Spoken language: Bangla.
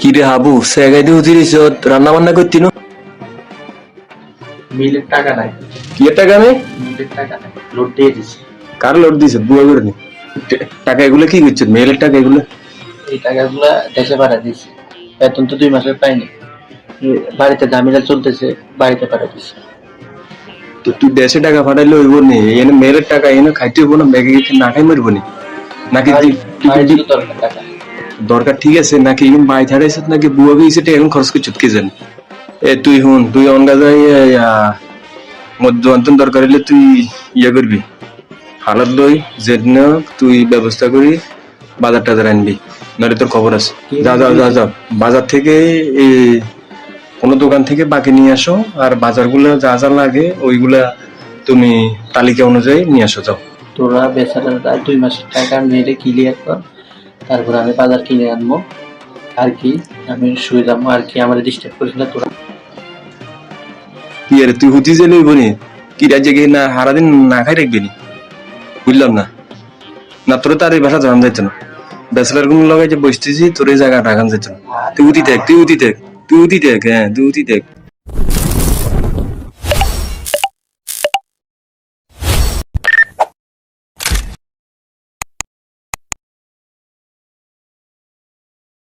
কি রে হাবু সেগাই দিয়ে উঠিস রান্না বান্না করতি না মিলের টাকা নাই। কি এর টাকা নেই মিলের টাকা নাই, লোড দিয়ে দিছি। কার লোড দিছে বুয়া করে নি টাকা এগুলো কি করছে মেয়ের টাকা এগুলো এই টাকাগুলা দেশে পাঠা দিছি। বেতন তো 2 মাসের পাইনি। বাড়িতে ঝামেলা চলতেছে, বাড়িতে পাঠা দিছি। তো তুই দেশে টাকা পাঠাইলে হইব নি এনে মেয়ের টাকা এনে খাইতে হইব না ব্যাগে না খাই মরবো নি নাকি বাড়িতে তো দরকার টাকা। দরকার ঠিক আছে নাকি এখন বাই ছাড়াইছ নাকি বুয়া গেছে এখন খরচ করছিস কি জানি তুই হুন তুই অনগা যাই মধ্যন্তন দরকার হলে তুই ইয়ে করবি হালত লই যেন তুই ব্যবস্থা করি বাজার টাজার আনবি নাহলে তোর খবর আছে যা যা যা যা বাজার থেকে এই কোনো দোকান থেকে বাকি নিয়ে আসো আর বাজারগুলো যা যা লাগে ওইগুলা তুমি তালিকা অনুযায়ী নিয়ে আসো যাও তোরা বেচারারা 2 মাসের টাকা মেরে ক্লিয়ার কর, তারপর আমি বাজার কিনে আনবো। আর কি আমি শুয়ে যাবো, আর কি আমার ডিস্টার্ব করিস না তোরা। কি আরে তুই হুতি যে লইব নি কি রাজ্যে গিয়ে না সারাদিন না খাই রাখবি নি বুঝলাম না না তোর তার এই ভাষা জানান যাইতো না ব্যাচেলার গুলো লাগাই যে বসতেছি তোর এই জায়গা রাখান যাইতো না তুই উতি দেখ তুই উতি দেখ তুই উতি দেখ হ্যাঁ তুই উতি দেখ